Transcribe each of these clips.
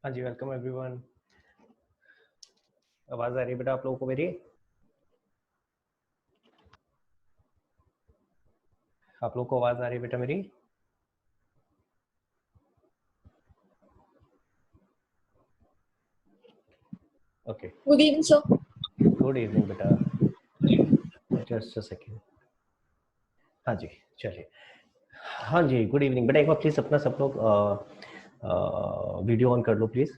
हाँ जी, welcome everyone. आवाज आ रही है बेटा आप लोगों को मेरी? आप लोगों को आवाज आ रही है बेटा मेरी? Okay, good evening sir. Good evening बेटा। Just a second. हाँ जी, चलिए। हाँ जी, गुड इवनिंग बेटा। एक बार प्लीज अपना सब लोग वीडियो ऑन कर लो प्लीज।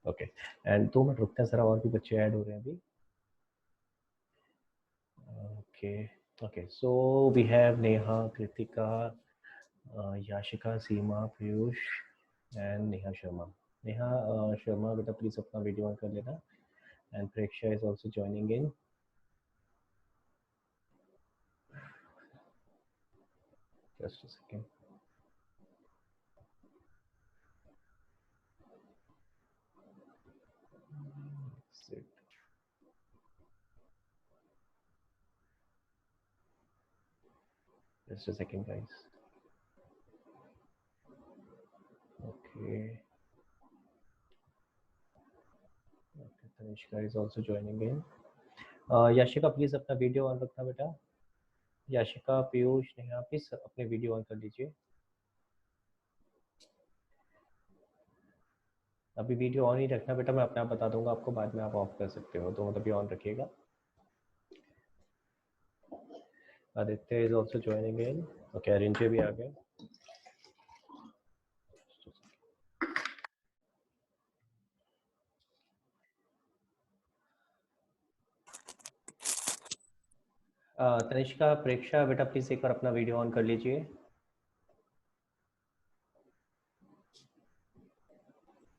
ओके, एंड 2 मिनट रुकते हैं जरा, और भी बच्चे ऐड हो रहे हैं अभी। Okay okay, so we have Neha, Kritika, Yashika, Seema, Piyush and Neha Sharma. Neha Sharma बेटा प्लीज अपना वीडियो ऑन कर लेना। And Preksha is also joining in. Just a second. Exit. Just a second, guys. Okay. Okay, Tanishka is also joining in. Yashika please अपना video on रखना बेटा। Yashika, Piyush, Neha please अपने video on कर लीजिए। अभी वीडियो ऑन ही रखना बेटा, मैं अपने आप बता दूंगा आपको, बाद में आप ऑफ कर सकते हो, तो मतलब ये ऑन रखिएगा। Aditya is also joining in. Okay, Arinjay भी आ गए। तनिष्का, प्रेक्षा बेटा प्लीज एक बार अपना वीडियो ऑन कर लीजिए।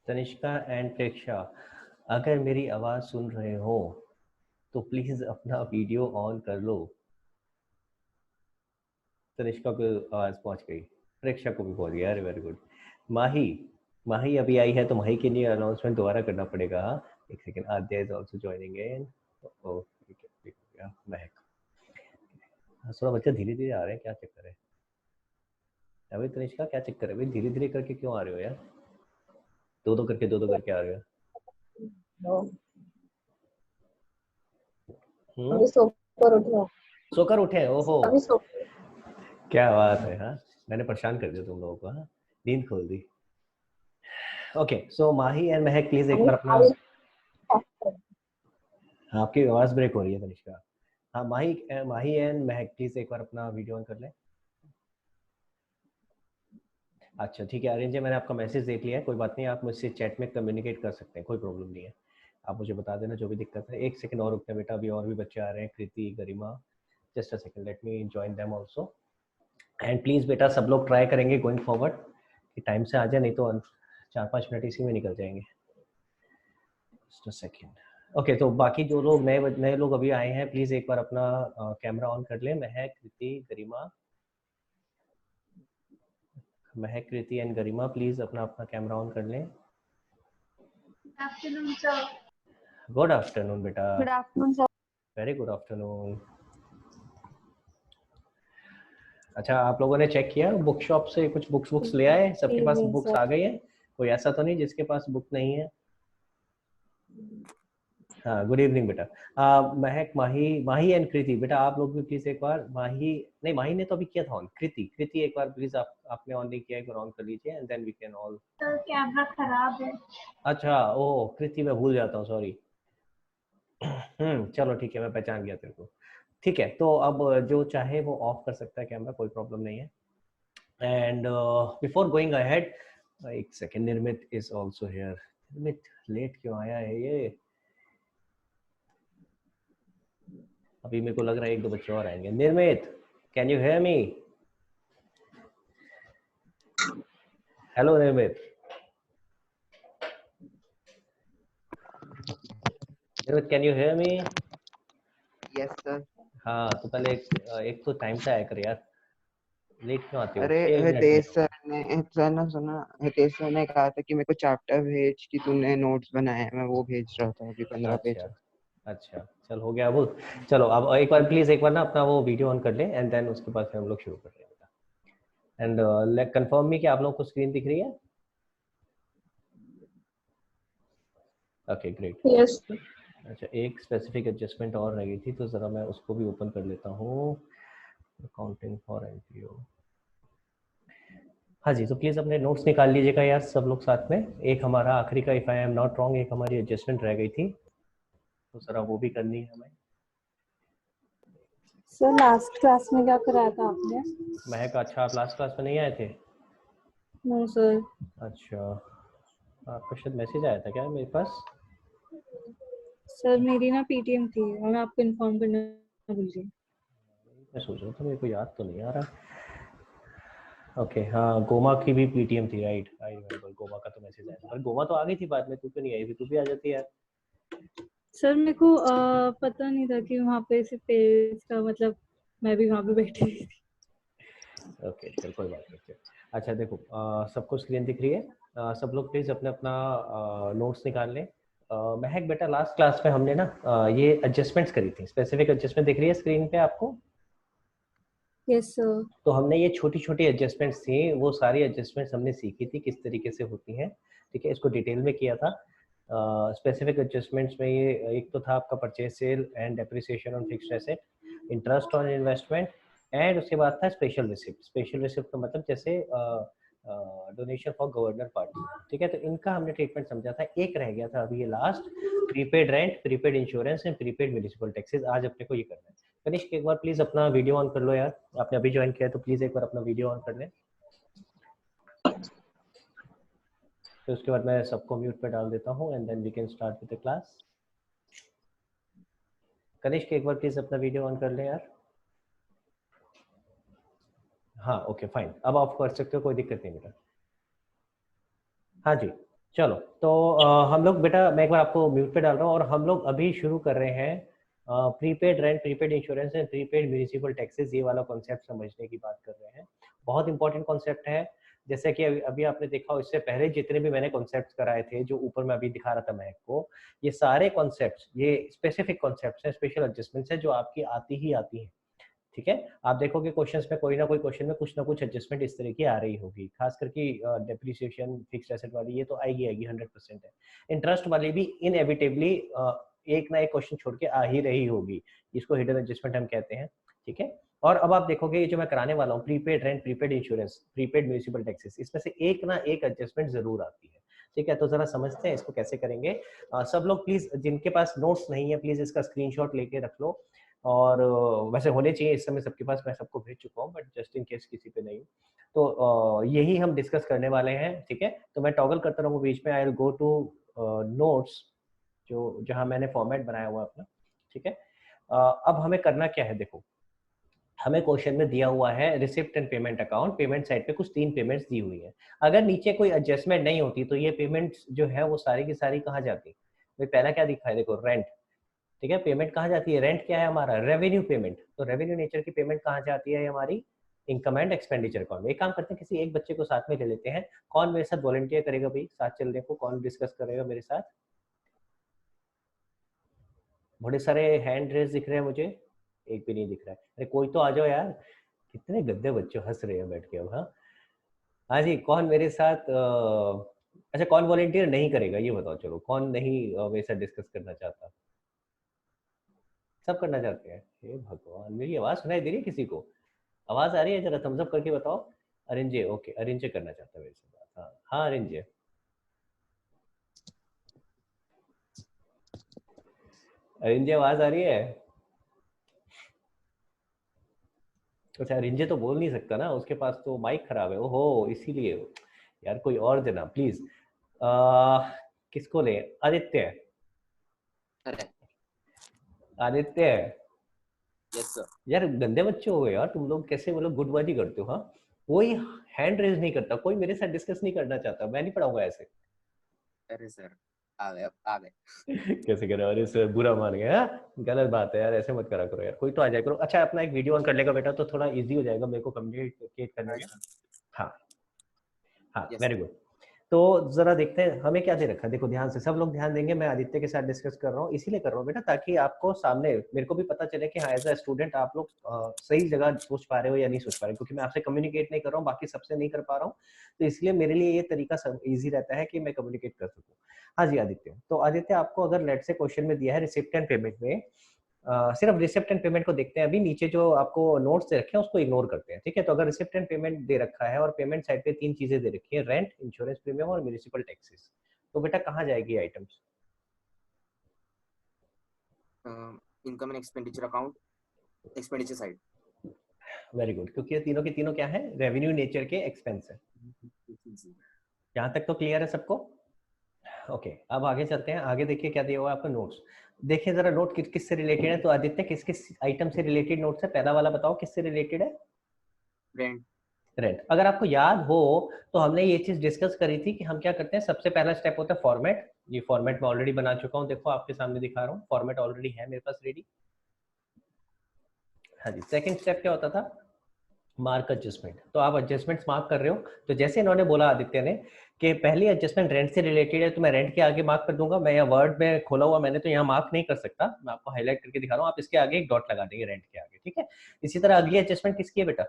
तनिष्का एंड प्रेक्षा, अगर मेरी आवाज सुन रहे हो तो प्लीज अपना वीडियो ऑन कर लो। तनिष्का को आवाज पहुंच गई, प्रेक्षा को भी पहुंच गया। अरे वेरी गुड। माही, माही अभी आई है तो माही के लिए अनाउंसमेंट दोबारा करना पड़ेगा। एक second. Aadya is also joining in. ओ ठीक है, महक। थोड़ा बच्चे धीरे धीरे आ रहे हैं, क्या चक्कर है अभी? तनिष्का क्या चक्कर है भाई, धीरे धीरे करके क्यों आ रहे हो यार? दो दो करके आ रहे हो। अभी सोकर उठा। सोकर उठे? ओहो, अभी सो क्या बात है। हाँ, मैंने परेशान कर दिया तुम लोगों को। हाँ, नींद खोल दी। Okay, so Mahi and Mahak please एक बार अपना। आपकी आवाज ब्रेक हो रही है तनिष्का। हाँ, माही एंड महक प्लीज एक बार अपना वीडियो ऑन कर लें। अच्छा ठीक है अरिंजे, मैंने आपका मैसेज देख लिया है, कोई बात नहीं, आप मुझसे चैट में कम्युनिकेट कर सकते हैं, कोई प्रॉब्लम नहीं है। आप मुझे बता देना जो भी दिक्कत है। एक सेकंड और रुकते हैं बेटा, अभी और भी बच्चे आ रहे हैं, Kriti, Garima. Just a second, let me join them also. And please बेटा सब लोग ट्राई करेंगे गोइंग फॉरवर्ड कि टाइम से आ जाए, नहीं तो 4-5 मिनट इसी में निकल जाएंगे। Just a second. ओके, तो बाकी जो लोग नए लोग अभी आए हैं प्लीज एक बार अपना कैमरा ऑन कर लें। महक, कृति, गरिमा। महक, कृति एंड गरिमा प्लीज अपना अपना कैमरा ऑन कर लें। Afternoon sir. गुड आफ्टरनून बेटा। Good afternoon sir. Very good afternoon. अच्छा, आप लोगों ने चेक किया बुक शॉप से कुछ बुक्स ले आए? सबके पास बुक्स आ गई हैं? कोई ऐसा तो नहीं जिसके पास बुक नहीं है? हाँ, गुड इवनिंग बेटा। महक, माही एंड कृति बेटा, आप लोग भी प्लीज एक बार। माही नहीं, माही ने तो अभी किया था ऑन। कृति एक बार प्लीज, आपने ऑन नहीं किया, एक बार ऑन कर लीजिए and then we can all. Sir camera खराब है। अच्छा, ओह कृति, मैं भूल जाता हूँ, सॉरी। चलो ठीक है, मैं पहचान गया तेरे को। ठीक है, तो अब जो चाहे वो ऑफ कर सकता है कैमरा, कोई प्रॉब्लम नहीं है। एंड बिफोर गोइंग अहेड, एक सेकेंड, निर्मित इज ऑल्सो हियर। निर्मित लेट क्यों आया है ये? अभी मेरे को लग रहा है 1-2 बच्चे और आएंगे। निर्मित, can you hear me? Hello निर्मित। निर्मित, can you hear me? Yes sir. हाँ, तो पहले एक तो टाइम से आया कर यार, लेट क्यों आते हो? अरे 6 मिनट हितेश लेट। सर ने सुना, हितेश सर ने कहा था कि मेरे को चैप्टर भेज कि तूने नोट्स बनाए हैं, मैं वो भेज रहा था अभी 15 पेज। अच्छा, चल हो गया वो। चलो अब एक बार प्लीज एक बार ना अपना वो वीडियो ऑन कर लें एंड देन उसके बाद फिर हम लोग शुरू कर लेंगे। एंड कंफर्म मी कि आप लोगों को स्क्रीन दिख रही है? Okay great. यस अच्छा एक स्पेसिफिक एडजस्टमेंट और रह गई थी तो ज़रा मैं उसको भी ओपन कर लेता हूँ। Accounting for NPO. हाँ जी, तो प्लीज़ अपने नोट्स निकाल लीजिएगा यार सब लोग साथ में। एक हमारा आखिरी का if I am not wrong एक हमारी एडजस्टमेंट रह गई थी तो ज़रा वो भी करनी है हमें। सर लास्ट क्लास में क्या कराया था आपने? महक अच्छा आप लास्ट क्लास में नहीं आए थे? No sir. अच्छा आपका शायद मैसेज आया था क्या मेरे पास? सर मेरी ना पीटीएम थी और मैं आपको इन्फॉर्म करना भूल गई। मैं सोच रहा था मेरे को याद तो नहीं आ रहा। ओके हाँ गोमा की भी पीटीएम थी राइट आई रिमेंबर गोमा का तो मैसेज आया था पर गोमा तो आ गई थी बाद में तू क्यों नहीं आई थी? तू भी आ जाती यार। सर मेरे को पता नहीं था कि वहाँ पे सिर्फ पेरेंट्स का मतलब मैं भी वहाँ पे बैठी थी। ओके चल कोई बात नहीं चल। अच्छा देखो सबको स्क्रीन दिख रही है? सब लोग प्लीज़ अपना अपना नोट्स निकाल लें। महक बेटा लास्ट क्लास में हमने ना ये एडजस्टमेंट्स करी थी स्पेसिफिक एडजस्टमेंट दिख रही है स्क्रीन पे आपको? Yes sir. तो हमने ये छोटी छोटी एडजस्टमेंट्स थी वो सारी एडजस्टमेंट्स हमने सीखी थी किस तरीके से होती हैं। ठीक है इसको डिटेल में किया था। स्पेसिफिक एडजस्टमेंट्स में ये एक तो था आपका purchase sale and depreciation on fixed asset, interest on investment and उसके बाद था स्पेशल रिसिप्ट। स्पेशल रिसिप्ट का मतलब जैसे डोनेशन फॉर गवर्नर पार्टी। ठीक है तो इनका हमने ट्रीटमेंट समझा था। एक रह गया था अभी ये last prepaid rent, prepaid insurance and prepaid municipal taxes. आज अपने को ये करना है। कनिष्क एक बार प्लीज अपना वीडियो ऑन कर लो यार। आपने अभी ज्वाइन किया है तो प्लीज एक बार अपना वीडियो ऑन कर लें। तो उसके बाद मैं सबको म्यूट पे डाल देता हूँ and then we can start with the class. Kanishk एक बार प्लीज अपना वीडियो ऑन कर लें यार। हाँ ओके फाइन अब आप कर सकते हो कोई दिक्कत नहीं बेटा। हाँ जी चलो तो हम लोग बेटा मैं एक बार आपको म्यूट पे डाल रहा हूँ और हम लोग अभी शुरू कर रहे हैं prepaid rent, prepaid insurance and prepaid municipal taxes. ये वाला कॉन्सेप्ट समझने की बात कर रहे हैं। बहुत इंपॉर्टेंट कॉन्सेप्ट है। जैसे कि अभी आपने देखा इससे पहले जितने भी मैंने कॉन्सेप्ट कराए थे जो ऊपर मैं अभी दिखा रहा था महक को, ये सारे कॉन्सेप्ट ये स्पेसिफिक कॉन्सेप्ट है, स्पेशल एडजस्टमेंट्स है जो आपकी आती ही आती है। ठीक है आप देखोगे क्वेश्चंस में कोई ना कोई क्वेश्चन में कुछ ना कुछ एडजस्टमेंट इस तरह की आ रही होगी। खास करके डेप्रिसिएशन फिक्स्ड एसेट वाली ये तो आएगी 100% है। इंटरेस्ट वाली भी इनएविटेबली एक ना एक क्वेश्चन छोड़ के आ ही रही होगी। इसको हिडन एडजस्टमेंट हम कहते हैं। ठीक है और अब आप देखोगे ये जो मैं कराने वाला हूँ prepaid rent, prepaid insurance, prepaid municipal taxes, इसमें से एक ना एक एडजस्टमेंट जरूर आती है। ठीक है तो जरा समझते हैं इसको कैसे करेंगे। सब लोग प्लीज जिनके पास नोट्स नहीं है प्लीज इसका स्क्रीनशॉट लेके रख लो। और वैसे होने चाहिए इस समय सबके पास, मैं सबको भेज चुका हूँ बट जस्ट इन केस किसी पे नहीं तो यही हम डिस्कस करने वाले हैं। ठीक है तो मैं टॉगल करता रहूँगा बीच में। I will go to notes जो जहाँ मैंने फॉर्मेट बनाया हुआ अपना। ठीक है अब हमें करना क्या है देखो हमें क्वेश्चन में दिया हुआ है receipt and payment account. Payment side पे कुछ 3 पेमेंट्स दी हुई है। अगर नीचे कोई एडजस्टमेंट नहीं होती तो ये पेमेंट्स जो है वो सारी की सारी कहाँ जाती? भाई पहला क्या दिखा है देखो रेंट। ठीक है पेमेंट कहाँ जाती है? रेंट क्या है हमारा? Revenue payment. तो रेवेन्यू नेचर की पेमेंट कहाँ जाती है हमारी? इनकम एंड एक्सपेंडिचर अकाउंट में। एक काम करते हैं किसी एक बच्चे को साथ में ले लेते हैं। कौन मेरे साथ वॉलंटियर करेगा भाई साथ चलने को? कौन डिस्कस करेगा मेरे साथ? बड़े सारे हैंड रेज दिख रहे हैं मुझे। एक भी नहीं दिख रहा है। अरे कोई तो आ जाओ यार। कितने गद्दे बच्चे हंस रहे हैं बैठ के अब। हाँ हाँ जी कौन मेरे साथ अच्छा कौन वॉलंटियर नहीं करेगा ये बताओ। चलो कौन नहीं मेरे साथ डिस्कस करना चाहता? सब करना चाहते हैं। हे भगवान मेरी आवाज सुनाई दे रही है किसी को? आवाज आ रही है? जरा थम्स अप करके बताओ। अरिंजे ओके अरिंजे करना चाहता है मेरे से बात। हाँ हाँ अरिंजे। अरिंजे आवाज आ रही है? अच्छा अरिंजे तो बोल नहीं सकता ना उसके पास तो माइक खराब है। ओहो इसीलिए। यार कोई और देना प्लीज। किसको ले? आदित्य। आदित्य। Yes sir. यार गंदे बच्चे हो गए यार तुम लोग। कैसे मतलब गुडबाजी करते हो? हाँ कोई हैंड रेज नहीं करता, कोई मेरे साथ डिस्कस नहीं करना चाहता। मैं नहीं पढ़ाऊंगा ऐसे। अरे सर आ गए कैसे कह रहे हो? अरे सर बुरा मान गया। गलत बात है यार ऐसे मत करा करो यार। कोई तो आ जाए करो। अच्छा अपना एक वीडियो ऑन कर लेगा बेटा तो थोड़ा इजी हो जाएगा मेरे को कम्युनिकेट करने में। हाँ हाँ यस वेरी गुड। तो जरा देखते हैं हमें क्या दे रखा है। देखो ध्यान से, सब लोग ध्यान देंगे, मैं आदित्य के साथ डिस्कस कर रहा हूँ, इसीलिए कर रहा हूँ बेटा ताकि आपको सामने मेरे को भी पता चले कि हाँ एज अ स्टूडेंट आप लोग सही जगह सोच पा रहे हो या नहीं सोच पा रहे हो, क्योंकि मैं आपसे कम्युनिकेट नहीं कर रहा हूँ, बाकी सबसे नहीं कर पा रहा हूँ, तो इसलिए मेरे लिए ये तरीका सब ईजी रहता है कि मैं कम्युनिकेट कर सकूँ। हाँ जी आदित्य, तो आदित्य आपको अगर लेट से क्वेश्चन में दिया है रिसिप्ट एंड पेमेंट में, सिर्फ रिसिप्ट एंड पेमेंट को देखते हैं अभी, नीचे जो आपको नोट्स दे रखे हैं उसको इग्नोर करते हैं, ठीक है। तो अगर रिसिप्ट एंड पेमेंट दे रखा है और पेमेंट साइड पे 3 चीजें दे रखी है, रेंट, इंश्योरेंस प्रीमियम और म्युनिसिपल टैक्सेस, तो बेटा कहाँ जाएगी items? Income and expenditure account, expenditure side. Very good, क्योंकि ये तीनों के तीनों क्या है, रेवेन्यू नेचर के एक्सपेंस है। यहाँ तक तो क्लियर है सबको? ओके, अब आगे चलते हैं। आगे देखिए क्या दिया हुआ है आपका नोट्स, देखिए जरा नोट किस से रिलेटेड है। तो आदित्य किस किस आइटम से रिलेटेड नोट्स है, पहला वाला बताओ किससे रिलेटेड है? रेंट। रेंट। अगर आपको याद हो तो हमने ये चीज डिस्कस करी थी कि हम क्या करते हैं, सबसे पहला स्टेप होता है फॉर्मेट। ये फॉर्मेट मैं ऑलरेडी बना चुका हूँ, देखो आपके सामने दिखा रहा हूँ, फॉर्मेट ऑलरेडी है मेरे पास रेडी। हाँ जी, सेकंड स्टेप क्या होता था, मार्क एडजस्टमेंट। तो आप एडजस्टमेंट्स मार्क कर रहे हो, तो जैसे इन्होंने बोला आदित्य ने कि पहली एडजस्टमेंट रेंट से रिलेटेड है, तो मैं रेंट के आगे मार्क कर दूंगा। मैं यहाँ वर्ड में खोला हुआ मैंने, तो यहाँ मार्क नहीं कर सकता, मैं आपको हाईलाइट करके दिखा रहा हूँ, आप इसके आगे एक डॉट लगा देंगे रेंट के आगे, ठीक है। इसी तरह अगली एडजस्टमेंट किसकी है बेटा?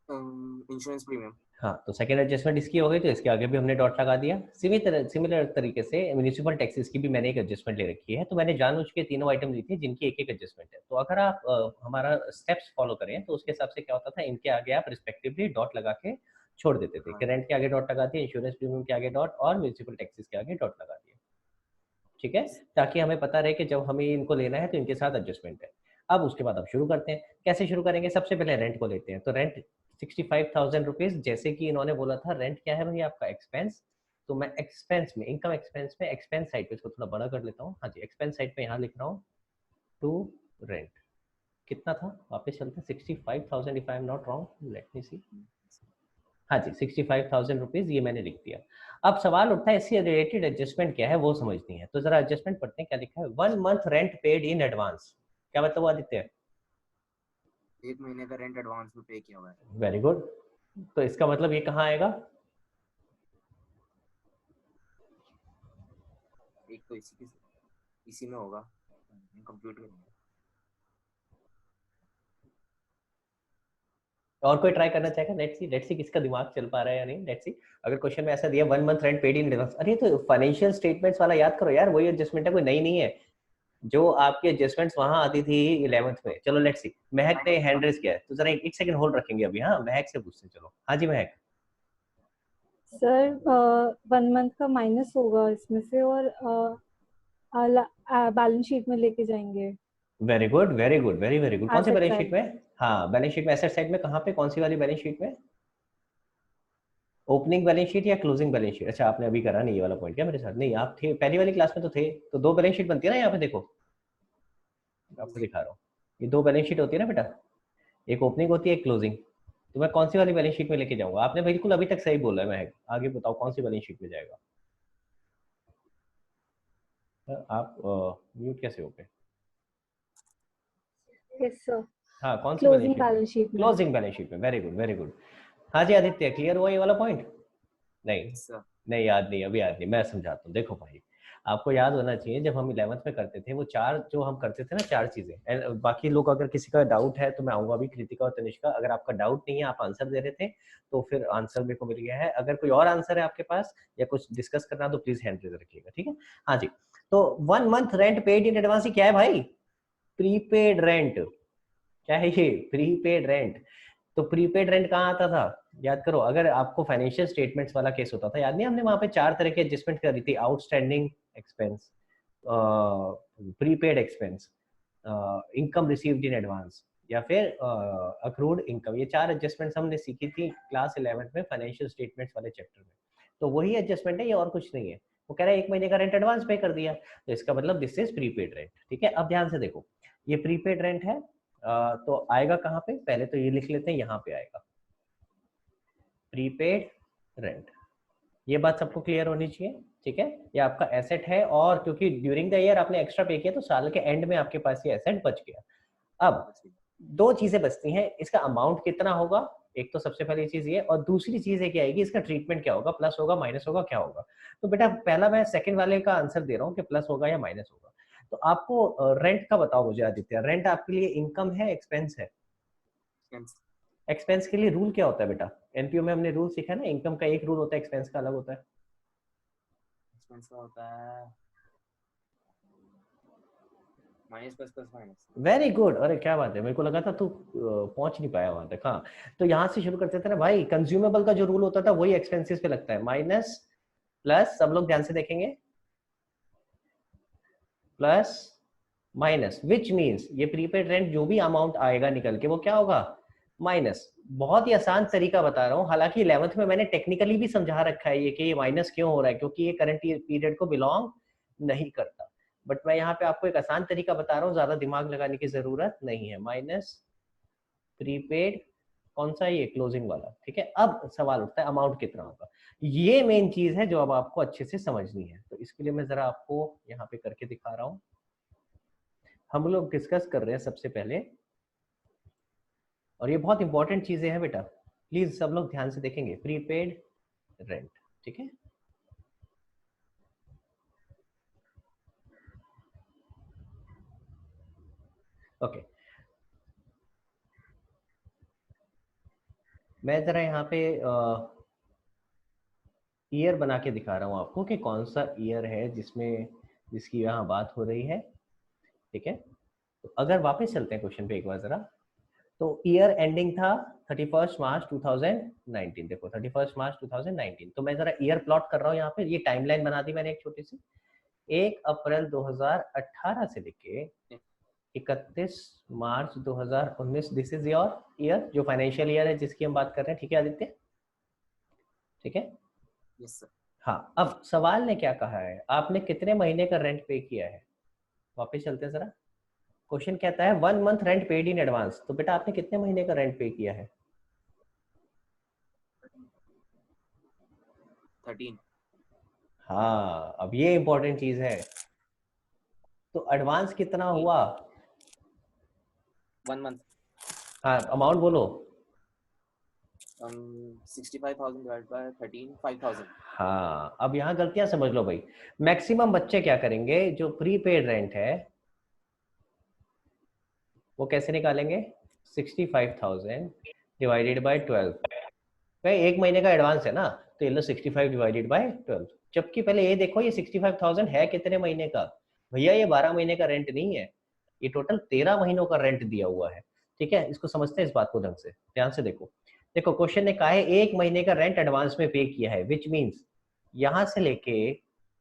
Insurance premium. हाँ, तो सेकंड एडजस्टमेंट इसकी हो गई, तो इसके आगे भी हमने डॉट लगा दिया। सिमिलर तरीके से म्युनिसिपल टैक्सेस की भी मैंने एक एडजस्टमेंट ले रखी है, तो मैंने जानबूझ के तीनों आइटम ली थी जिनकी एक एक एडजस्टमेंट है। तो अगर आप हमारा स्टेप्स फॉलो करें तो उसके हिसाब से क्या होता था, इनके आगे आप रिस्पेक्टिवली डॉट लगा के छोड़ देते थे, कि रेंट के आगे डॉट लगा दिया, इंश्योरेंस प्रीमियम के आगे डॉट और म्युनिसिपल टैक्सेस के आगे डॉट लगा दिया, ठीक है, ताकि हमें पता रहे कि जब हमें इनको लेना है तो इनके साथ एडजस्टमेंट है। अब उसके बाद अब शुरू करते हैं, कैसे शुरू करेंगे? सबसे पहले रेंट को लेते हैं, तो रेंट 65,000 रुपीज, जैसे कि इन्होंने बोला था रेंट क्या है भाई आपका एक्सपेंस, तो मैं एक्सपेंस में, इनकम एक्सपेंस में एक्सपेंस साइड पे इसको थोड़ा बड़ा कर लेता हूँ। हाँ जी, एक्सपेंस साइड पे यहाँ लिख रहा हूँ टू रेंट, कितना था वापस चलते हैं, 65,000 if I am not wrong, let me see. हाँ जी, 65,000 रुपीज ये मैंने लिख दिया। अब सवाल उठता है इससे रिलेटेड एडजस्टमेंट क्या है वो समझनी है, तो जरा एडजस्टमेंट पढ़ते हैं क्या लिखा है। 1 month rent paid in advance, क्या मतलब हुआ आदित्य? 1 महीने का रेंट एडवांस में पे किया हुआ है। वेरी गुड, तो इसका मतलब ये कहाँ आएगा? एक तो इसी में होगा, कंप्यूटर में। और कोई ट्राई करना चाहेगा? लेट्स सी किसका दिमाग चल पा रहा है या नहीं। लेट्स सी, अगर क्वेश्चन में ऐसा दिया 1 month rent paid in advance, अरे तो फाइनेंशियल स्टेटमेंट्स वाला याद करो यार, वही एडजस्टमेंट है, कोई नई नहीं है, जो आपकी एडजस्टमेंट्स वहां आती थी 11th में। चलो लेट्स सी, महक ने हैंड रेज किया है, तो जरा एक सेकंड होल्ड रखेंगे अभी। हाँ, महक से पूछते हैं, चलो। हाँ जी महक। सर 1 मंथ का माइनस होगा इसमें से और बैलेंस शीट में लेके जाएंगे। Very good, very good, very very good. कौन सी Asset बैलेंस side। शीट में? हाँ, बैलेंस शीट में, एसेट साइड में, कहाँ पे, कौन सी वाली बैलेंस शीट में? ओपनिंग बैलेंस शीट या क्लोजिंग बैलेंस शीट? अच्छा, आपने अभी करा नहीं ये वाला पॉइंट क्या मेरे साथ? नहीं, आप थे पहली वाली क्लास में तो थे, तो 2 बैलेंस शीट बनती है ना, यहाँ पे देखो आपको दिखा रहा हूँ, ये 2 बैलेंस शीट होती है ना बेटा, एक ओपनिंग होती है, एक क्लोजिंग। तो मैं कौन सी वाली बैलेंस शीट में लेके जाऊंगा? आपने बिल्कुल अभी तक सही बोला है महक, आगे बताओ कौन सी बैलेंस शीट में जाएगा? आप म्यूट कैसे हो गए? यस सर, हाँ, कौन सी क्लोजिंग बैलेंस बैलेंस शीट में। क्लोजिंग बैलेंस शीट में, वेरी गुड, वेरी गुड। हाँ जी आदित्य, क्लियर हुआ ये वाला पॉइंट? नहीं सर नहीं, याद नहीं, अभी याद नहीं, मैं समझाता हूँ। देखो भाई, आपको याद होना चाहिए, जब हम 11th में करते थे वो 4 जो हम करते थे ना, 4 चीजें। बाकी लोग अगर किसी का डाउट है तो मैं आऊंगा अभी, कृतिका और तनिष्का, अगर आपका डाउट नहीं है, आप आंसर दे रहे थे, तो फिर आंसर मेरे को मिल गया है। अगर कोई और आंसर है आपके पास या कुछ डिस्कस करना तो प्लीज हैंड रेज रखिएगा, ठीक है। हाँ जी, तो 1 month rent paid in advance क्या है भाई? Prepaid rent. क्या है ये? Prepaid rent. तो प्रीपेड रेंट कहाँ आता था, याद करो। अगर आपको फाइनेंशियल स्टेटमेंट्स वाला केस होता था, याद नहीं, हमने वहां पे 4 तरह की एडजस्टमेंट करी थी, outstanding expense, prepaid expense, income received in advance, या फिर अक्रूड इनकम। ये 4 एडजस्टमेंट्स हमने सीखी थी क्लास 11th में फाइनेंशियल स्टेटमेंट्स वाले चैप्टर में। तो वही एडजस्टमेंट है, ये और कुछ नहीं है। वो कह रहा है 1 महीने का रेंट एडवांस पे कर दिया, तो इसका मतलब दिस इज प्रीपेड रेंट, ठीक है। अब ध्यान से देखो, ये प्रीपेड रेंट है, तो आएगा कहाँ पे? पहले तो ये लिख लेते हैं, यहाँ पे आएगा प्रीपेड रेंट। ये बात सबको क्लियर होनी चाहिए, ठीक है। ये आपका एसेट है, और क्योंकि ड्यूरिंग द ईयर आपने एक्स्ट्रा पे किया, तो साल के एंड में आपके पास ये एसेट बच गया। अब 2 चीजें बचती हैं, इसका अमाउंट कितना होगा, एक तो सबसे पहली चीज ये, और दूसरी चीज है क्या आएगी, इसका ट्रीटमेंट क्या होगा, प्लस होगा माइनस होगा क्या होगा। तो बेटा पहला मैं सेकंड वाले का आंसर दे रहा हूँ कि प्लस होगा या माइनस होगा। तो आपको रेंट का बताओ मुझे आदित्य, रेंट आपके लिए इनकम है एक्सपेंस है? एक्सपेंस के लिए रूल क्या होता है बेटा? एनपीओ में हमने रूल सीखा है ना, इनकम का एक रूल होता है, एक्सपेंस का अलग होता है। एक्सपेंस का होता है minus plus plus minus. Very good, अरे क्या बात है, मेरे को लगा था तू पहुंच नहीं पाया वहां तक। हाँ, तो यहाँ से शुरू करते थे ना भाई, कंज्यूमेबल का जो रूल होता था वही एक्सपेंसेस पे लगता है, माइनस प्लस, सब लोग ध्यान से देखेंगे, प्लस माइनस, विच मीन्स ये प्रीपेड रेंट जो भी अमाउंट आएगा निकल के वो क्या होगा, माइनस। बहुत ही आसान तरीका बता रहा हूँ, हालांकि 11th में मैंने टेक्निकली भी समझा रखा है ये कि ये माइनस क्यों हो रहा है, क्योंकि ये करंट पीरियड को बिलोंग नहीं करता, बट मैं यहाँ पे आपको एक आसान तरीका बता रहा हूँ, ज्यादा दिमाग लगाने की जरूरत नहीं है। माइनस प्रीपेड कौन सा, ये क्लोजिंग वाला, ठीक है। अब सवाल उठता है अमाउंट कितना होगा, ये मेन चीज है जो अब आपको अच्छे से समझनी है। तो इसके लिए मैं जरा आपको यहाँ पे करके दिखा रहा हूँ। हम लोग डिस्कस कर रहे हैं सबसे पहले, और ये बहुत इंपॉर्टेंट चीजें हैं बेटा, प्लीज सब लोग ध्यान से देखेंगे, प्रीपेड रेंट, ठीक है। ओके, मैं जरा यहाँ पे ईयर बना के दिखा रहा हूँ आपको कि कौन सा ईयर है जिसकी यहाँ बात हो रही है, ठीक है। तो अगर वापस चलते हैं क्वेश्चन पे एक बार जरा, तो ईयर एंडिंग था 31 मार्च 2019, देखो 31 मार्च 2019। तो मैं जरा ईयर प्लॉट कर रहा हूँ यहाँ पे, ये टाइमलाइन बना दी मैंने एक छोटी सी, 1 अप्रैल 2018 से लेके 31 मार्च 2019, दिस इज योर ईयर, जो फाइनेंशियल ईयर है जिसकी हम बात कर रहे हैं, ठीक है आदित्य, ठीक है। Yes sir. हाँ, अब सवाल ने क्या कहा है, आपने कितने महीने का रेंट पे किया है, वापस चलते हैं जरा। क्वेश्चन कहता है 1 month rent paid in advance, तो बेटा आपने कितने महीने का रेंट पे किया है? 13। हाँ, अब ये इंपॉर्टेंट चीज है, तो एडवांस कितना हुआ? 1 मंथ। हाँ, अमाउंट बोलो। 65,000 डिवाइड बाय 13, 5,000। हाँ, अब यहाँ गलतियां समझ लो भाई, मैक्सिमम बच्चे क्या करेंगे, जो प्रीपेड रेंट है वो कैसे निकालेंगे, 65,000 डिवाइडेड बाय 12, भाई एक महीने का एडवांस है ना, तो ये लो 65 डिवाइडेड बाय 12। जबकि पहले ये देखो, ये 65,000 है कितने महीने का, भैया ये 12 महीने का रेंट नहीं है, ये टोटल 13 महीनों का रेंट दिया हुआ है, ठीक है। इसको समझते हैं इस बात को ढंग से, ध्यान से देखो। देखो क्वेश्चन ने कहा है 1 महीने का रेंट एडवांस में पे किया है, विच मीन्स यहाँ से लेके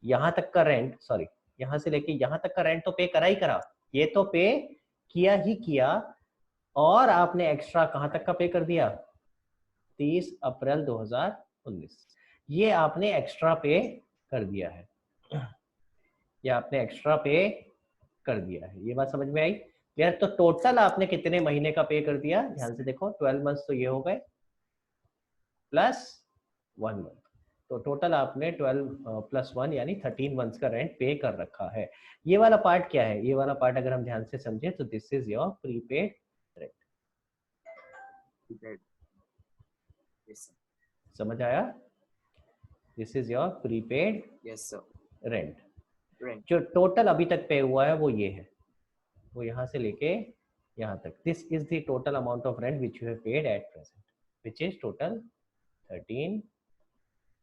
यहाँ तक का रेंट, सॉरी यहाँ से लेके यहाँ तक का रेंट तो पे करा ही करा, ये तो पे किया ही किया, और आपने एक्स्ट्रा कहाँ तक का पे कर दिया, 30 अप्रैल 2019, ये आपने एक्स्ट्रा पे कर दिया है, ये आपने एक्स्ट्रा पे कर दिया है, ये बात समझ में आई यार। तो टोटल आपने कितने महीने का पे कर दिया, ध्यान से देखो, 12 मंथ्स तो ये हो गए प्लस 1 मंथ, तो टोटल आपने 12 प्लस 1 यानी 13 मंथ्स का रेंट पे कर रखा है। ये वाला पार्ट क्या है, ये वाला पार्ट अगर हम ध्यान से समझे तो this is your prepaid rent, yes sir. समझ आया, this is your prepaid yes sir. Rent. Rent. जो टोटल अभी तक पे हुआ है वो ये है, वो यहाँ से लेके यहाँ तक, this is the total amount of rent which you have paid at present, which is total 13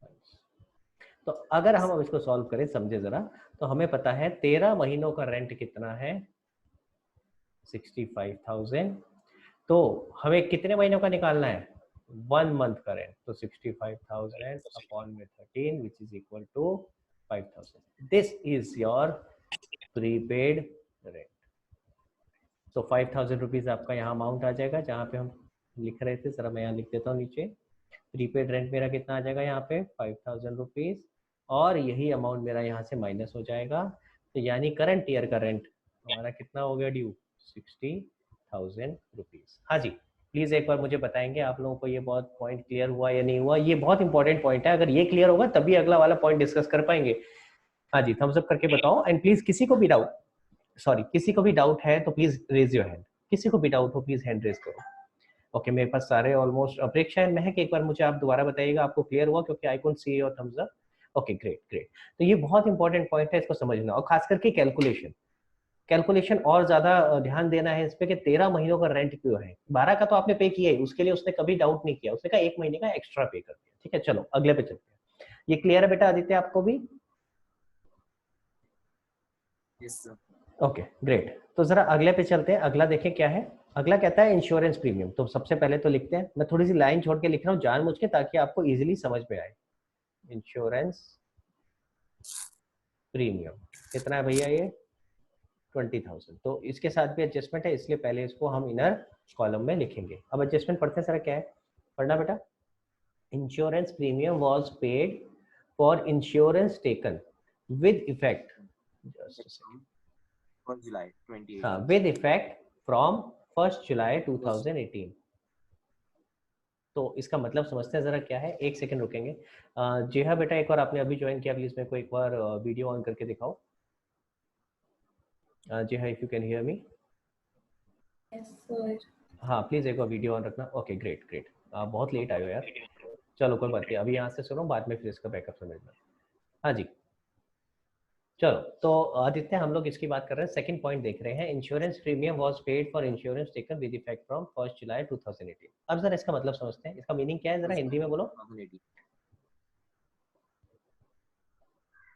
months। तो अगर हम अब इसको सॉल्व करें, समझे जरा, तो हमें पता है 13 महीनों का रेंट कितना है, 65,000, तो हमें कितने महीनों का निकालना है, 1 मंथ का रेंट, तो 65,000 अपॉन में 13 which is equal to 5,000, this is your prepaid rent. तो 5,000 रुपीज आपका यहाँ अमाउंट आ जाएगा, जहाँ पे हम लिख रहे थे, जरा मैं यहाँ लिख देता हूँ नीचे, प्रीपेड रेंट मेरा कितना आ जाएगा यहाँ पे 5,000 रुपीज, और यही अमाउंट मेरा यहाँ से माइनस हो जाएगा, तो यानी करंट ईयर का रेंट हमारा कितना हो गया ड्यू, 60,000 रुपीज। हाँ जी, प्लीज एक बार मुझे बताएंगे आप लोगों को ये बहुत पॉइंट क्लियर हुआ या नहीं हुआ, ये बहुत इंपॉर्टेंट पॉइंट है, अगर ये क्लियर होगा तभी अगला वाला पॉइंट डिस्कस कर पाएंगे। हाँ जी, थम्स अप करके बताओ, एंड प्लीज किसी को भी डाउट, सॉरी किसी को भी डाउट है तो प्लीज रेज योर हैंड, किसी को भी डाउट हो प्लीज हैंड रेज करो। ओके मेरे पास सारे ऑलमोस्ट अपेक्षा है। महक एक बार मुझे आप दोबारा बताइएगा, आपको क्लियर हुआ? क्योंकि I can't see your thumbs up. Okay great great. तो ये बहुत इंपॉर्टेंट पॉइंट है, इसको समझना, और खास करके कैलकुलेशन कैलकुलेशन और ज्यादा ध्यान देना है इस पे कि 13 महीनों का रेंट क्यों है। 12 का तो आपने पे किया ही, उसके लिए उसने कभी डाउट नहीं किया, उसने कहा 1 महीने का एक्स्ट्रा पे कर दिया। ठीक है, चलो अगले पे चलते हैं। ये क्लियर है बेटा आदित्य आपको भी? Yes sir. Okay great. तो जरा अगले पे चलते हैं। अगला देखें क्या है। अगला कहता है इंश्योरेंस प्रीमियम। तो सबसे पहले तो लिखते हैं, मैं थोड़ी सी लाइन छोड़ के लिख रहा हूँ जानबूझ के, ताकि आपको इजीली समझ में आए। इंश्योरेंस प्रीमियम कितना है भैया? ये 20,000। तो इसके साथ भी एडजस्टमेंट है, इसलिए पहले इसको हम इनर कॉलम में लिखेंगे। अब एडजस्टमेंट पढ़ते हैं, सारा क्या है पढ़ना बेटा। Insurance premium was paid for insurance taken with effect, first July 2018। हाँ, विद इफेक्ट फ्रॉम 1 जुलाई 2018। तो इसका मतलब समझते हैं जरा क्या है। एक सेकंड रुकेंगे। जी हाँ बेटा, एक बार आपने अभी ज्वाइन किया, प्लीज मेरे को एक बार वीडियो ऑन करके दिखाओ। जी हाँ, if you can hear me. Yes sir. हाँ प्लीज एक बार वीडियो ऑन रखना। Okay great great. आप बहुत लेट आए हो यार। चलो कोई बात नहीं, अभी यहाँ से सुनो, बाद में फिर इसका बैकअप समझना। हाँ जी चलो। तो आदित्य हम लोग इसकी बात कर रहे हैं, सेकंड पॉइंट देख रहे हैं। Insurance premium was paid for insurance taken with effect from 1 जुलाई 2018। अब जरा इसका मतलब समझते हैं, इसका मीनिंग क्या है, जरा हिंदी में बोलो।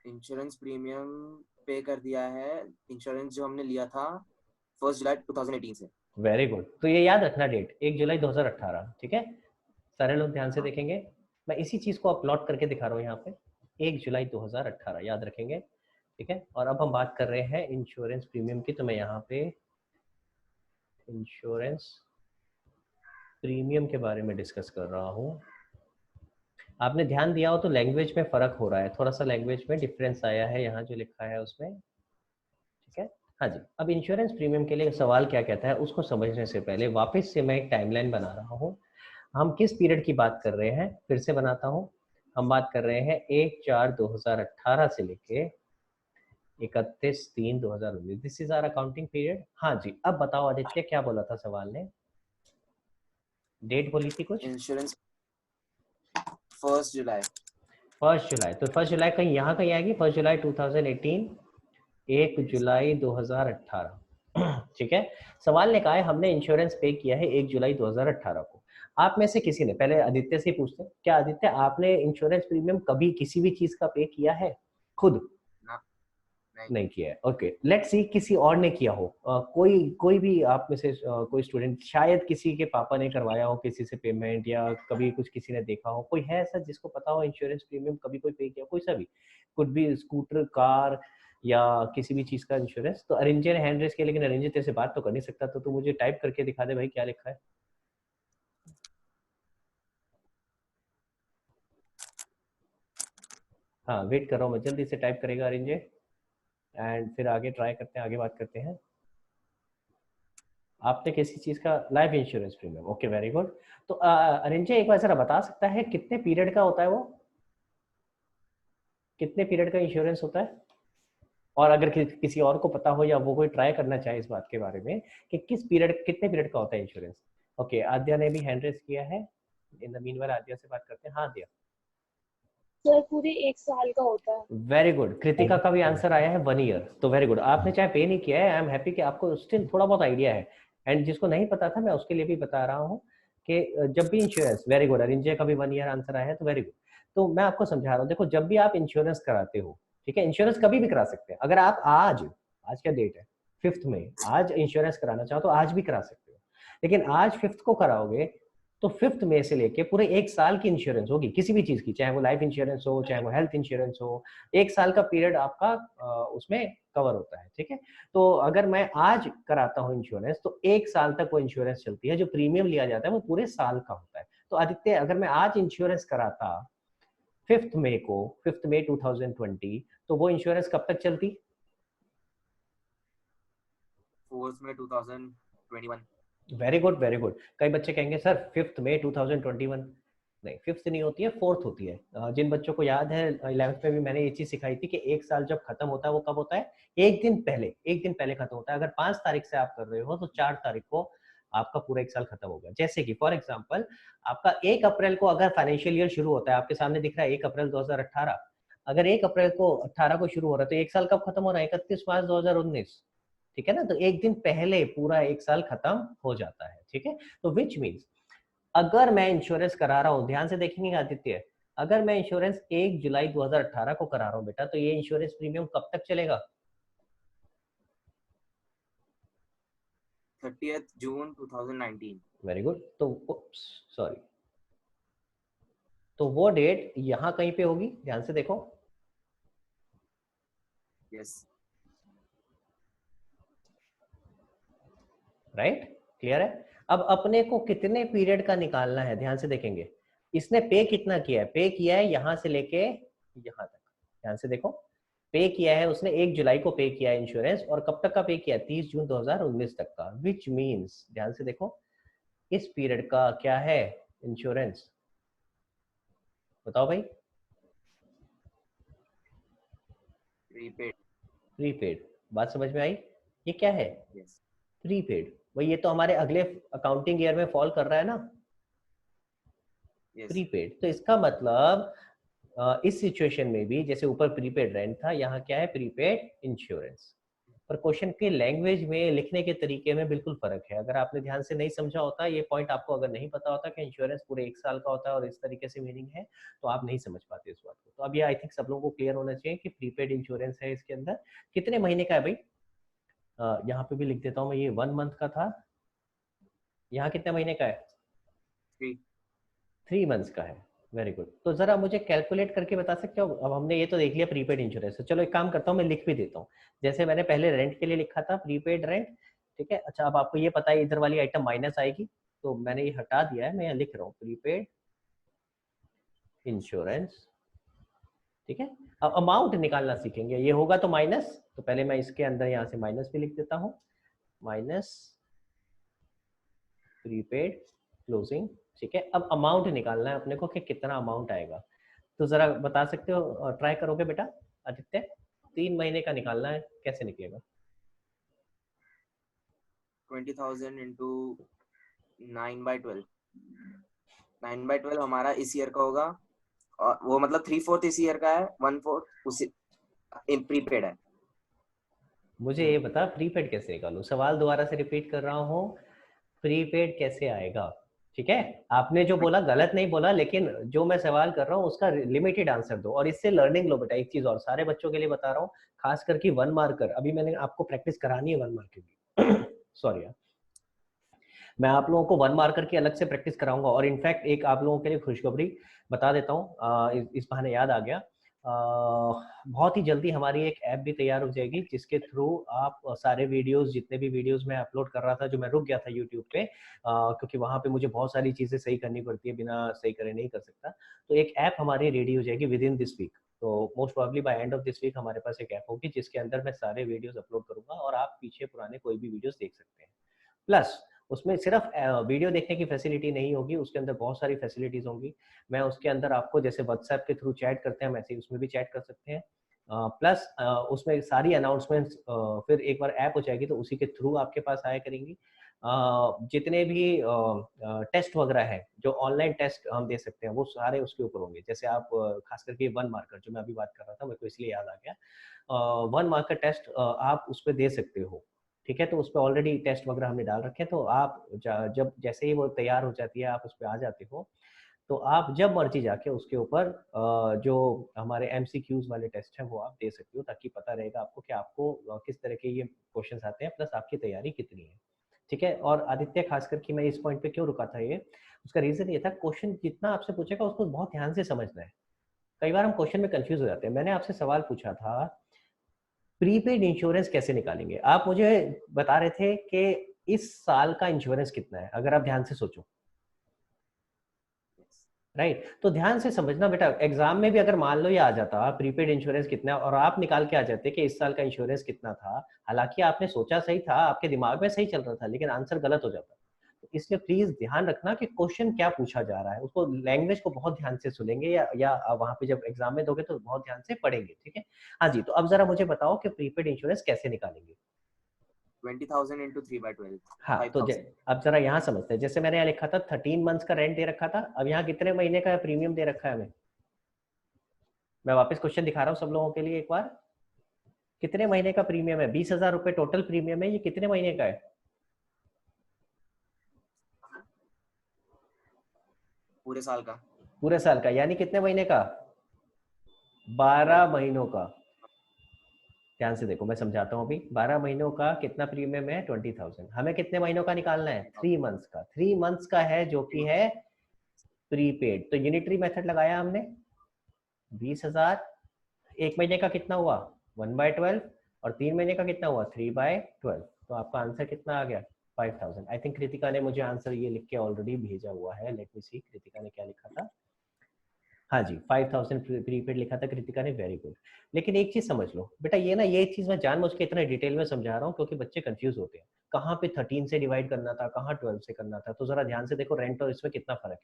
इंश्योरेंस प्रीमियम पे कर दिया है, इंश्योरेंस जो हमने लिया था 1 जुलाई 2018 से। Very good. तो ये याद रखना डेट 1 जुलाई 2018। ठीक है, सारे लोग ध्यान से देखेंगे। मैं इसी चीज को अपलोड करके दिखा रहा हूँ यहाँ पे, 1 जुलाई 2018 याद रखेंगे। ठीक है, और अब हम बात कर रहे हैं इंश्योरेंस प्रीमियम की। तो मैं यहाँ पे इंश्योरेंस प्रीमियम के बारे में डिस्कस कर रहा हूँ। आपने ध्यान दिया हो तो लैंग्वेज में फर्क हो रहा है, थोड़ा सा लैंग्वेज में डिफरेंस आया है यहाँ जो लिखा है उसमें। ठीक है, हाँ जी। अब इंश्योरेंस प्रीमियम के लिए सवाल क्या कहता है उसको समझने से पहले वापस से मैं एक टाइमलाइन बना रहा हूँ। हम किस पीरियड की बात कर रहे हैं, फिर से बनाता हूँ। हम बात कर रहे हैं 1/4/2018 से लेके 31/3/2019। This is our accounting period. हाँ जी, अब बताओ आदित्य क्या बोला था सवाल ने, डेट बोली थी कुछ? इंश्योरेंस 1 जुलाई। 1 जुलाई। तो 1 जुलाई कहीं यहाँ कहीं आएगी, 1 जुलाई 2018, 1 जुलाई 2018। ठीक है, सवाल ने कहा है हमने इंश्योरेंस पे किया है 1 जुलाई 2018 को। आप में से किसी ने, पहले आदित्य से पूछते हैं, क्या आदित्य आपने इंश्योरेंस प्रीमियम कभी किसी भी चीज का पे किया है खुद? नहीं किया है। ओके, लेट्स सी किसी और ने किया हो। कोई भी आप में से कोई स्टूडेंट, शायद किसी के पापा ने करवाया हो किसी से पेमेंट, या कभी कुछ किसी ने देखा हो। कोई है ऐसा जिसको पता हो इंश्योरेंस प्रीमियम कभी कोई पे किया? कोई सा भी, कुछ भी, स्कूटर, कार, या किसी भी चीज का इंश्योरेंस। तो अरेंजे ने हैंड रेस किया, लेकिन अरेंजे तेरे से बात तो कर नहीं सकता, तो तू मुझे टाइप करके दिखा दे भाई क्या लिखा है। हाँ वेट कर रहा हूँ मैं, जल्दी से टाइप करेगा अरेंजे, एंड फिर आगे ट्राई करते हैं, आगे बात करते हैं। आपने किसी चीज का life insurance premium, okay very good. तो अरेंजे एक बार जरा बता सकता है कितने पीरियड का होता है वो, कितने पीरियड का इंश्योरेंस होता है? और अगर किसी और को पता हो या वो कोई ट्राई करना चाहे इस बात के बारे में कि कितने पीरियड का होता है इंश्योरेंस। ओके, आद्या ने भी हैंड रेस किया है। इन द मीनवाइल आद्या से बात करते हैं। हाँ आद्या। सर पूरे 1 साल का होता है। Very good. कृतिका का भी आंसर आया है 1 ईयर। तो वेरी गुड, आपने चाहे पे नहीं किया है, आई एम हैप्पी कि आपको स्टिल थोड़ा बहुत आइडिया है। एंड जिसको नहीं पता था मैं उसके लिए भी बता रहा हूँ कि जब भी इंश्योरेंस, वेरी गुड, अरिंजय का भी 1 ईयर आंसर आया है, तो वेरी गुड। तो मैं आपको समझा रहा हूँ, देखो जब भी आप इंश्योरेंस कराते हो, ठीक है, इंश्योरेंस कभी भी करा सकते हैं। अगर आप आज क्या डेट है, 5 मई, आज इंश्योरेंस कराना चाहो तो आज भी करा सकते हो। लेकिन आज 5 को कराओगे तो 5 मई से लेके पूरे 1 साल की इंश्योरेंस होगी किसी भी चीज की, चाहे वो लाइफ इंश्योरेंस हो, चाहे वो हेल्थ इंश्योरेंस हो। 1 साल का पीरियड आपका उसमें कवर होता है। ठीक है, तो अगर मैं आज कराता हूँ इंश्योरेंस तो 1 साल तक वो इंश्योरेंस चलती है, जो प्रीमियम लिया जाता है वो पूरे साल का होता है। तो आदित्य अगर मैं आज इंश्योरेंस कराता 5 मई को, 5 मई 2020, तो वो इंश्योरेंस कब तक चलती? 4 मई 2021। Very good very good. कई बच्चे कहेंगे सर 5 मई 2021। नहीं, 5th नहीं होती है, 4th होती है। जिन बच्चों को याद है 11th में भी मैंने ये चीज सिखाई थी कि 1 साल जब खत्म होता है वो कब होता है? एक दिन पहले खत्म होता है। अगर 5 तारीख से आप कर रहे हो तो 4 तारीख को आपका पूरा एक साल खत्म होगा। जैसे कि फॉर एग्जांपल आपका 1 अप्रैल को अगर फाइनेंशियल ईयर शुरू होता है, आपके सामने दिख रहा है 1 अप्रैल 2018, अगर 1 अप्रैल को 18 को शुरू हो रहा है तो एक साल कब खत्म हो रहा है? 31 मार्च 2019, ठीक है ना? तो एक दिन पहले पूरा एक साल खत्म हो जाता है, ठीक है? तो विच मीन्स अगर मैं इंश्योरेंस करा रहा हूँ, ध्यान से देखेंगे आदित्य, अगर मैं इंश्योरेंस 1 जुलाई 2018 को करा रहा हूँ बेटा, तो ये इंश्योरेंस प्रीमियम कब तक चलेगा? 30th जून 2019। Very good. तो सॉरी, तो वो डेट यहाँ कहीं पे होगी, ध्यान से देखो। यस। राइट, क्लियर है? अब अपने को कितने पीरियड का निकालना है, ध्यान से देखेंगे। इसने पे कितना किया है? पे किया है यहाँ से लेके यहाँ तक, ध्यान से देखो। पे किया है उसने 1 जुलाई को पे किया है इंश्योरेंस, और कब तक का पे किया? 30 जून 2019 तक का। विच मीन्स, ध्यान से देखो, इस पीरियड का क्या है इंश्योरेंस? बताओ भाई। प्रीपेड। प्रीपेड, बात समझ में आई? ये क्या है? यस। प्रीपेड। वही, ये तो हमारे अगले अकाउंटिंग ईयर में फॉल कर रहा है ना, यस। प्रीपेड। तो इसका मतलब इस सिचुएशन में भी जैसे ऊपर प्रीपेड रेंट था, यहाँ क्या है? Prepaid insurance. पर क्वेश्चन के लैंग्वेज में, लिखने के तरीके में बिल्कुल फर्क है। अगर आपने ध्यान से नहीं समझा होता ये पॉइंट, आपको अगर नहीं पता होता कि इंश्योरेंस पूरे एक साल का होता है और इस तरीके से मीनिंग है, तो आप नहीं समझ पाते इस बात को। तो अब ये आई थिंक सब लोगों को क्लियर होना चाहिए कि प्रीपेड इंश्योरेंस है, इसके अंदर कितने महीने का है भाई? यहाँ पे भी लिख देता हूँ मैं, ये 1 मंथ का था, यहाँ कितने महीने का है? 3 मंथ्स का है। Very good. तो जरा मुझे कैलकुलेट करके बता सकते हो? अब हमने ये तो देख लिया प्रीपेड इंश्योरेंस, तो चलो एक काम करता हूँ, मैं लिख भी देता हूँ। जैसे मैंने पहले रेंट के लिए लिखा था, प्रीपेड रेंट, ठीक है। अच्छा, अब आपको ये पता है इधर वाली आइटम माइनस आएगी, तो मैंने ये हटा दिया है, मैं यहाँ लिख रहा हूँ प्रीपेड इंश्योरेंस, ठीक है। अब अमाउंट निकालना सीखेंगे, ये होगा तो माइनस, तो पहले मैं इसके अंदर यहाँ से माइनस भी लिख देता हूँ, माइनस प्रीपेड क्लोजिंग, ठीक है। अब अमाउंट निकालना है अपने को कि कितना अमाउंट आएगा। तो जरा बता सकते हो, ट्राई करोगे बेटा आदित्य? 3 महीने का निकालना है, कैसे निकलेगा? 20,000 इंटू 9/12। 9/12 हमारा इस ईयर का होगा, और वो मतलब 3/4 इस ईयर का है, 1/4 उसी प्रीपेड है। मुझे ये बता, प्रीपेड कैसे निकालूं? सवाल दोबारा से रिपीट कर रहा हूँ, प्रीपेड कैसे आएगा? ठीक है, आपने जो बोला गलत नहीं बोला, लेकिन जो मैं सवाल कर रहा हूँ उसका लिमिटेड आंसर दो, और इससे लर्निंग लो बेटा। एक चीज और सारे बच्चों के लिए बता रहा हूँ, खास करके 1 मार्कर, अभी मैंने आपको प्रैक्टिस करानी है 1 मार्कर की सॉरी यार, मैं आप लोगों को 1 मार्कर की अलग से प्रैक्टिस कराऊंगा। और इनफैक्ट एक आप लोगों के लिए खुशखबरी बता देता हूँ, इस बहाने याद आ गया, बहुत ही जल्दी हमारी एक ऐप भी तैयार हो जाएगी, जिसके थ्रू आप सारे वीडियोस, जितने भी वीडियोस मैं अपलोड कर रहा था, जो मैं रुक गया था यूट्यूब पे, क्योंकि वहाँ पे मुझे बहुत सारी चीज़ें सही करनी पड़ती है, बिना सही करे नहीं कर सकता। तो एक ऐप हमारी रेडी हो जाएगी विद इन दिस वीक। तो most probably by end of this week हमारे पास एक ऐप होगी, जिसके अंदर मैं सारे वीडियोस अपलोड करूंगा, और आप पीछे पुराने कोई भी वीडियोस देख सकते हैं। प्लस उसमें सिर्फ वीडियो देखने की फैसिलिटी नहीं होगी, उसके अंदर बहुत सारी फैसिलिटीज होंगी। मैं उसके अंदर आपको, जैसे व्हाट्सएप के थ्रू चैट करते हैं, वैसे उसमें भी चैट कर सकते हैं। प्लस उसमें सारी अनाउंसमेंट्स फिर एक बार ऐप हो जाएगी तो उसी के थ्रू आपके पास आया करेंगी। जितने भी टेस्ट वगैरह है, जो ऑनलाइन टेस्ट हम दे सकते हैं, वो सारे उसके ऊपर होंगे। जैसे आप खास करके 1 मार्कर जो मैं अभी बात कर रहा था, मेरे को इसलिए याद आ गया, 1 मार्कर टेस्ट आप उस पर दे सकते हो, ठीक है। तो उस पर ऑलरेडी टेस्ट वगैरह हमने डाल रखे हैं, तो आप जब जैसे ही वो तैयार हो जाती है, आप उस पर आ जाते हो, तो आप जब मर्जी जाके उसके ऊपर जो हमारे MCQs वाले टेस्ट हैं वो आप दे सकते हो, ताकि पता रहेगा आपको कि आपको किस तरह के ये क्वेश्चंस आते हैं, प्लस आपकी तैयारी कितनी है, ठीक है। और आदित्य, खास करके मैं इस पॉइंट पे क्यों रुका था, ये उसका रीजन ये था, क्वेश्चन जितना आपसे पूछेगा उसको बहुत ध्यान से समझना है। कई बार हम क्वेश्चन में कंफ्यूज हो जाते हैं। मैंने आपसे सवाल पूछा था, प्रीपेड इंश्योरेंस कैसे निकालेंगे? आप मुझे बता रहे थे कि इस साल का इंश्योरेंस कितना है, अगर आप ध्यान से सोचो, राइट। तो ध्यान से समझना बेटा, एग्जाम में भी अगर मान लो ये आ जाता प्रीपेड इंश्योरेंस कितना है, और आप निकाल के आ जाते कि इस साल का इंश्योरेंस कितना था, हालांकि आपने सोचा सही था, आपके दिमाग में सही चल रहा था, लेकिन आंसर गलत हो जाता। तो इसलिए प्लीज ध्यान रखना कि क्वेश्चन क्या पूछा जा रहा है, उसको लैंग्वेज को बहुत ध्यान से सुनेंगे, या वहां पे जब एग्जाम में दोगे तो बहुत ध्यान से पढ़ेंगे, ठीक है। हाँ जी, तो अब जरा मुझे बताओ कि प्रीपेड इंश्योरेंस कैसे निकालेंगे? 20,000 into 3/12 हाँ तो 5,000। अब जरा यहाँ समझते हैं, जैसे मैंने यहाँ लिखा था 13 मंथ्स का रेंट दे रखा था, अब यहाँ कितने महीने का प्रीमियम दे रखा है हमें। मैं वापस क्वेश्चन दिखा रहा हूँ सब लोगों के लिए एक बार, कितने महीने का प्रीमियम है, 20,000 रुपए टोटल प्रीमियम है, ये कितने महीने का है, पूरे साल का। पूरे साल का, यानी कितने महीने का, 12 महीनों का। ध्यान से देखो मैं समझाता हूँ अभी, 12 महीनों का कितना प्रीमियम है, 20,000। हमें कितने महीनों का निकालना है, 3 मंथ्स का, 3 मंथ्स का है जो कि है प्रीपेड। तो यूनिटरी मेथड लगाया हमने, 20,000, एक महीने का कितना हुआ 1/12, और 3 महीने का कितना हुआ 3/12। तो आपका आंसर कितना आ गया 5,000। आई थिंक कृतिका ने मुझे आंसर ये लिख के ऑलरेडी भेजा हुआ है, लेट मी सी कृतिका ने क्या लिखा था, हाँ जी 5,000 प्रीपेड लिखा था कृतिका ने, वेरी गुड। लेकिन एक चीज समझ लो बेटा, ये ना ये चीज मैं जानबूझ के इतना डिटेल में समझा रहा हूँ क्योंकि बच्चे कंफ्यूज होते हैं, कहाँ पे 13 से डिवाइड करना था, कहाँ 12 से करना था। तो जरा ध्यान से देखो रेंट और इसमें कितना फर्क है,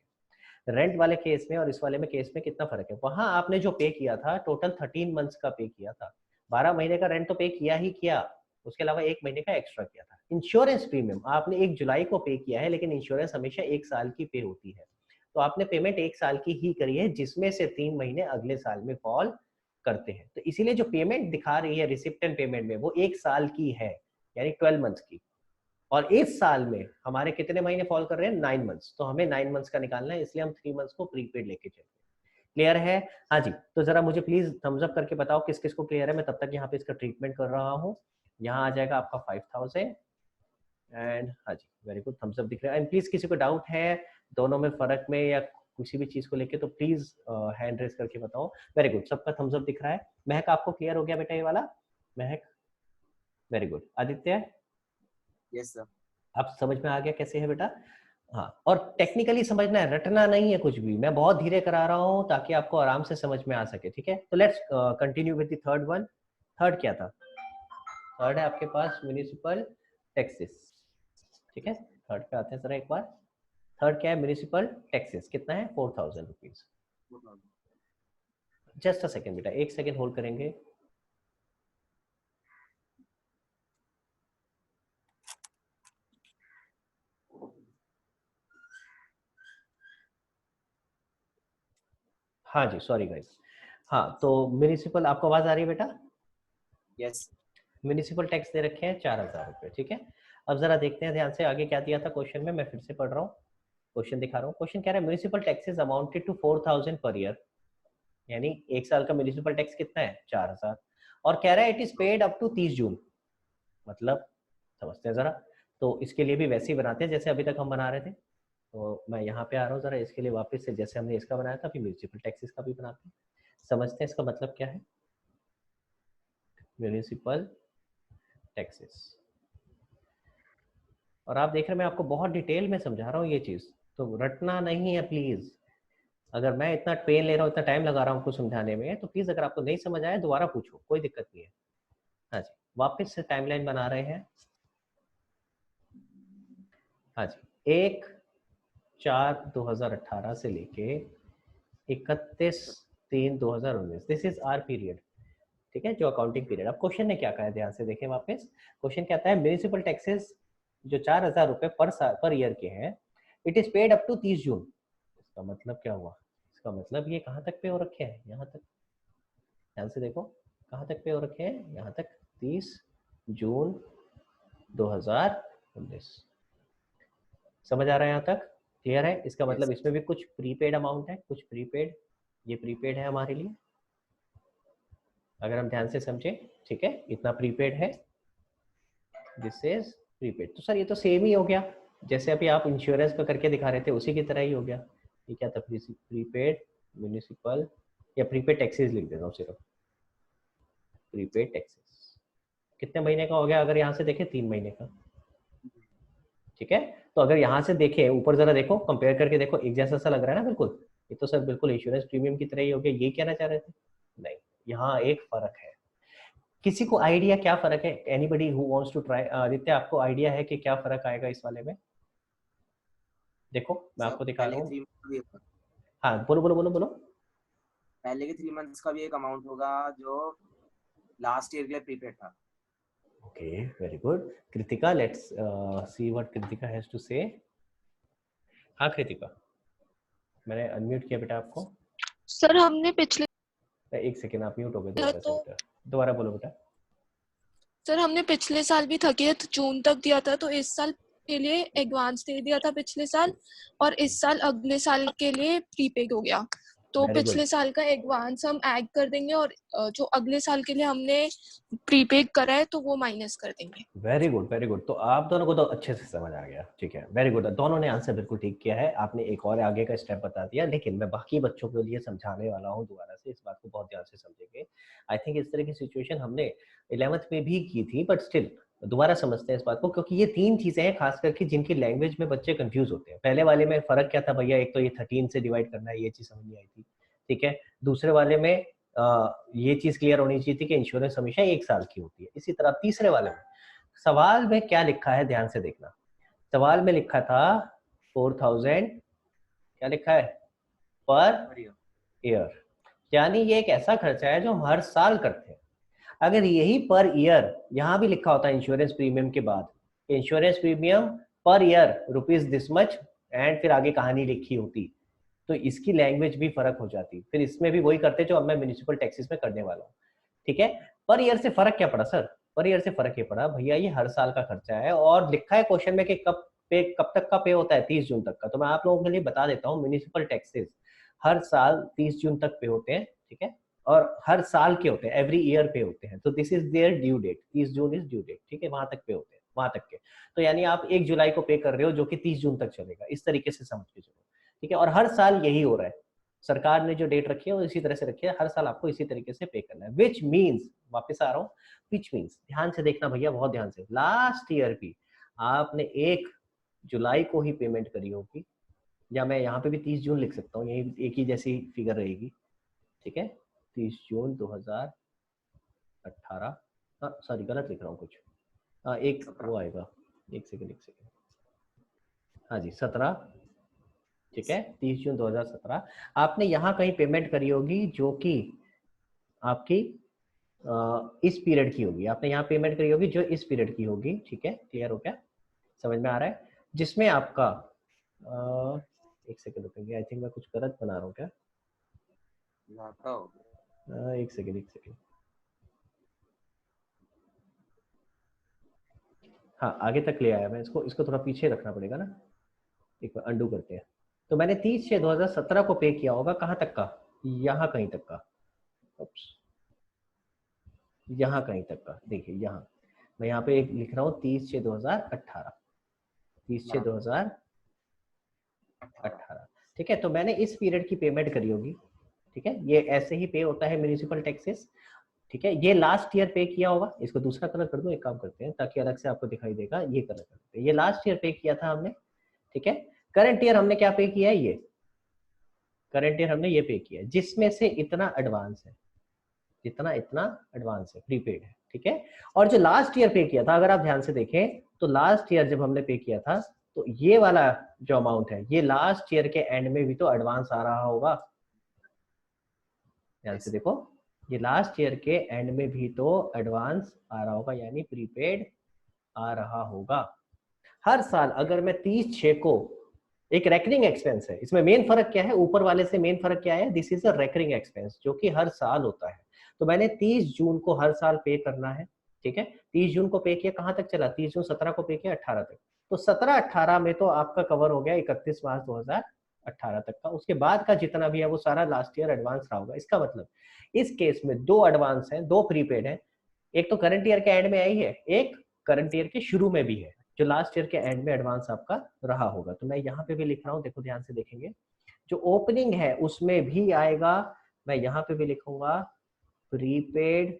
रेंट वाले केस में और इस वाले में केस में कितना फर्क है। वहां आपने जो पे किया था टोटल 13 मंथ्स का पे किया था, 12 महीने का रेंट तो पे किया ही किया, उसके अलावा एक महीने का एक्स्ट्रा किया था। इंश्योरेंस प्रीमियम आपने 1 जुलाई को पे किया है, लेकिन इंश्योरेंस हमेशा 1 साल की पे होती है, तो आपने पेमेंट 1 साल की ही करी है, जिसमें से 3 महीने अगले साल में फॉल करते हैं। तो इसीलिए जो पेमेंट दिखा रही है रिसिप्टेंट पेमेंट में वो 1 साल की है, यानी 12 मंथ्स की, और इस साल में हमारे कितने महीने फॉल कर रहे हैं 9 मंथ्स, तो हमें 9 मंथ्स का निकालना है, इसलिए हम 3 मंथ्स को प्रीपेड लेके चलते हैं। क्लियर है, हाँ जी। तो जरा मुझे प्लीज थम्स अप करके बताओ किस किस को क्लियर है, मैं तब तक यहाँ पे इसका ट्रीटमेंट कर रहा हूँ। यहाँ आ जाएगा आपका 5,000 एंड हाँ जी वेरी गुड, थम्स अप दिख रहा है। एंड प्लीज किसी को डाउट है दोनों में फर्क में या किसी भी चीज को लेके तो प्लीज हैंड रेस करके बताओ। वेरी गुड, सबका थम्स अप दिख रहा है। महक आपको क्लियर हो गया बेटा ये वाला, महक very good. Aditya yes sir. आप समझ में आ गया कैसे है बेटा, हाँ। और टेक्निकली समझना है, रटना नहीं है कुछ भी, मैं बहुत धीरे करा रहा हूँ ताकि आपको आराम से समझ में आ सके, ठीक है। तो let's continue with the third one. Third क्या था, थर्ड है आपके पास म्युनिसिपल टैक्सेस, ठीक है। थर्ड पे आते हैं जरा एक बार, थर्ड क्या है, म्युनिसिपल टैक्सेस कितना है 4,000 रुपीज। जस्ट अ सेकेंड बेटा, एक सेकेंड होल्ड करेंगे। हाँ जी सॉरी गाइस, हाँ तो म्युनिसिपल, आपको आवाज आ रही है बेटा, यस। म्युनिसिपल टैक्स दे रखे हैं 4,000 रुपए, ठीक है। अब जरा देखते हैं ध्यान से आगे क्या दिया था क्वेश्चन में, मैं फिर से पढ़ रहा हूँ, क्वेश्चन दिखा रहा हूँ। क्वेश्चन कह रहा है municipal taxes amounted to 4,000 per year, यानी एक साल का म्युनिसिपल टैक्स कितना है 4,000, और कह रहा है it is paid up to 30 June. मतलब समझते हैं जरा, तो इसके लिए भी वैसे ही बनाते हैं जैसे अभी तक हम बना रहे थे। तो मैं यहाँ पे आ रहा हूँ जरा, इसके लिए वापस से जैसे हमने इसका बनाया था अभी म्युनिसिपल टैक्सेस का भी बनाते हैं, समझते हैं इसका मतलब क्या है म्युनिसिपल टैक्सेस। और आप देख रहे हैं मैं आपको बहुत डिटेल में समझा रहा हूँ ये चीज, तो रटना नहीं है प्लीज। अगर मैं इतना पेन ले रहा हूँ, इतना टाइम लगा रहा हूँ आपको समझाने में, तो प्लीज अगर आपको नहीं समझ आया दोबारा पूछो, कोई दिक्कत नहीं है। हाँ जी वापस से टाइमलाइन बना रहे हैं। हाँ जी 1/4/2018 से लेके 31/3/2019, दिस इज आर पीरियड, ठीक है, जो अकाउंटिंग पीरियड। अब क्वेश्चन ने क्या कहा है ध्यान से देखें वापस, क्वेश्चन कहता है म्युनिसिपल टैक्सेस जो 4,000 रुपए पर ईयर के हैं, it is paid up to 30 June. इसका मतलब क्या हुआ, इसका मतलब ये कहाँ तक पे हो रखे हैं, यहाँ तक, ध्यान से देखो कहाँ तक पे हो रखे हैं, यहाँ तक 30 जून 2019। समझ आ रहा है यहाँ तक, क्लियर है। इसका मतलब इसमें भी कुछ प्रीपेड अमाउंट है, कुछ प्रीपेड, ये प्रीपेड है हमारे लिए अगर हम ध्यान से समझे, ठीक है, इतना प्रीपेड है, दिस इज प्रीपेड। तो सर ये तो सेम ही हो गया जैसे अभी आप इंश्योरेंस का करके दिखा रहे थे, उसी की तरह ही हो गया। ये क्या था, प्रीपेड म्युनिसिपल, या प्रीपेड टैक्सेस लिख देता हूँ सिर्फ, प्रीपेड टैक्सेस कितने महीने का हो गया, अगर यहाँ से देखें 3 महीने का, ठीक है। तो अगर यहाँ से देखें ऊपर जरा देखो, कंपेयर करके देखो, एक जैसा सा लग रहा है ना, बिल्कुल ये तो सर बिल्कुल इंश्योरेंस प्रीमियम की तरह ही हो गया, ये कहना चाह रहे थे, नहीं यहाँ एक फर्क है। किसी को आइडिया क्या फर्क है, anybody who wants to try. Aditya आपको आइडिया है कि क्या फर्क आएगा इस वाले में, देखो मैं आपको दिखा रहा हूँ। हाँ बोलो बोलो बोलो बोलो। पहले के 3 मंथ्स का भी एक अमाउंट होगा जो लास्ट ईयर के लिए प्रीपेड था। Okay, very good. Kritika, let's see what Kritika has to say. हाँ कृतिका, मैंने अनम्यूट किया बेटा आपको। सर हमने पिछले एक सेकेंड, आप म्यूट हो गए दोबारा से बेटा, दोबारा बोलो बेटा। सर हमने पिछले साल भी 30 जून तक दिया था, तो इस साल के लिए एडवांस दे दिया था पिछले साल, और इस साल अगले साल के लिए प्रीपेड हो गया। तो Very good. पिछले साल का एडवांस हम ऐड कर देंगे, और जो अगले साल के लिए हमने प्रीपेड करा है तो वो माइनस कर देंगे। Very good, very good. तो आप दोनों को तो अच्छे से समझ आ गया, ठीक है, वेरी गुड। दोनों ने आंसर बिल्कुल ठीक किया है। आपने एक और आगे का स्टेप बता दिया, लेकिन मैं बाकी बच्चों के लिए समझाने वाला हूँ दोबारा से, इस बात को बहुत ध्यान से समझेंगे। आई थिंक इस तरह की सिचुएशन हमने 11th में भी की थी, बट स्टिल दोबारा समझते हैं इस बात को, क्योंकि ये 3 चीजें हैं खास करके जिनकी लैंग्वेज में बच्चे कंफ्यूज होते हैं। पहले वाले में फर्क क्या था भैया, एक तो ये 13 से डिवाइड करना है, ये चीज समझ नहीं आई थी, ठीक है। दूसरे वाले में ये चीज क्लियर होनी चाहिए थी कि इंश्योरेंस हमेशा 1 साल की होती है। इसी तरह तीसरे वाले में सवाल में क्या लिखा है, ध्यान से देखना। सवाल में लिखा था 4000, क्या लिखा है, पर ईयर, यानी ये एक ऐसा खर्चा है जो हम हर साल करते हैं। अगर यही पर ईयर यहाँ भी लिखा होता है इंश्योरेंस प्रीमियम के बाद, insurance premium per year rupees this much, and फिर आगे कहानी लिखी होती, तो इसकी लैंग्वेज भी फर्क हो जाती। फिर इसमें भी वही करते जो अब मैं म्युनिसिपल टैक्सेस में करने वाला हूँ, ठीक है। पर ईयर से फर्क क्या पड़ा सर, पर ईयर से फर्क ये पड़ा भैया ये हर साल का खर्चा है, और लिखा है क्वेश्चन में कि कब तक का पे होता है, 30 जून तक का। तो मैं आप लोगों के लिए बता देता हूँ, म्युनिसिपल टैक्सेस हर साल 30 जून तक पे होते हैं, ठीक है, और हर साल के होते हैं, एवरी ईयर पे होते हैं। तो this is their due date, 30 June is due date, ठीक है, वहां तक पे होते हैं, वहां तक के। तो यानी आप 1 जुलाई को पे कर रहे हो जो कि 30 जून तक चलेगा, इस तरीके से समझ के चलो, ठीक है। और हर साल यही हो रहा है, सरकार ने जो डेट रखी है वो इसी तरह से रखी है, हर साल आपको इसी तरीके से पे करना है। विच मीन्स, वापस आ रहा हूँ, विच मीन्स, ध्यान से देखना भैया, बहुत ध्यान से, लास्ट ईयर भी आपने 1 जुलाई को ही पेमेंट करी होगी, या मैं यहाँ पे भी 30 जून लिख सकता हूँ, यही एक ही जैसी फिगर रहेगी, ठीक है। 30 जून 2018, सॉरी गलत लिख रहा हूँ कुछ, एक वो आएगा, एक सेकेंड, हाँ जी 17, ठीक है, 30 जून 2017 आपने यहाँ कहीं पेमेंट करी होगी जो कि आपकी इस पीरियड की होगी, आपने यहाँ पेमेंट करी होगी जो इस पीरियड की होगी, ठीक है, क्लियर हो गया, समझ में आ रहा है। जिसमें आपका एक सेकेंड रुकेंगे, आई थिंक मैं कुछ गलत बना रहा हूँ क्या, एक सेकेंड, हाँ आगे तक ले आया मैं, इसको थोड़ा पीछे रखना पड़ेगा ना, एक बार अंडू करते हैं। तो मैंने 30/6/2017 को पे किया होगा, कहाँ तक का, यहाँ कहीं तक का, यहाँ कहीं तक का, देखिए यहाँ मैं यहाँ पे एक लिख रहा हूँ 30/6/2018, 30/6/2018, ठीक है। तो मैंने इस पीरियड की पेमेंट करी होगी, ठीक है, ये ऐसे ही पे होता है म्युनिसिपल टैक्सेस, ठीक है। ये लास्ट ईयर पे किया होगा, इसको दूसरा कलर कर दो, एक काम करते हैं ताकि अलग से आपको दिखाई देगा, ये कलर करते हैं, ये लास्ट ईयर पे किया था हमने, ठीक है। करंट ईयर हमने क्या पे किया है, ये करंट ईयर हमने ये पे किया है, जिसमें से इतना एडवांस है, जितना इतना एडवांस है, प्रीपेड है, ठीक है। और जो लास्ट ईयर पे किया था, अगर आप ध्यान से देखें तो लास्ट ईयर जब हमने पे किया था, तो ये वाला जो अमाउंट है ये लास्ट ईयर के एंड में भी तो एडवांस आ रहा होगा, ध्यान से देखो, ये लास्ट ईयर के एंड में भी तो एडवांस आ रहा होगा, यानी प्रीपेड आ रहा होगा हर साल। अगर मैं 30/6 को, एक रेकरिंग एक्सपेंस है, इसमें मेन फर्क क्या है, ऊपर वाले से मेन फर्क क्या है, this is a recurring expense जो कि हर साल होता है। तो मैंने 30 जून को हर साल पे करना है, ठीक है, 30 जून को पे किया, कहां तक चला, 30 जून 17 को पे किया 18 तक, तो 17-18 में तो आपका कवर हो गया 31 मार्च 2018 तक का। उसके बाद का जितना भी है वो सारा लास्ट ईयर एडवांस रहा होगा। इसका मतलब इस केस में 2 एडवांस है, 2 प्रीपेड है, एक तो करंट ईयर के एंड में आई है, एक करंट ईयर के शुरू में भी है, जो लास्ट ईयर के एंड में एडवांस आपका रहा होगा। तो मैं यहाँ पे भी लिख रहा हूँ, देखो ध्यान से देखेंगे, जो ओपनिंग है उसमें भी आएगा, मैं यहाँ पे भी लिखूंगा प्रीपेड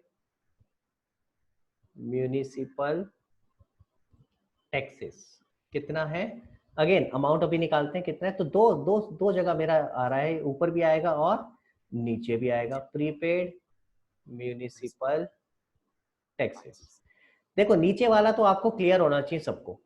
म्युनिसिपल टैक्सेस, कितना है, अगेन अमाउंट अभी निकालते हैं कितना है, तो दो जगह मेरा आ रहा है, ऊपर भी आएगा और नीचे भी आएगा, प्रीपेड म्युनिसिपल टैक्सेस। देखो नीचे वाला तो आपको क्लियर होना चाहिए सबको,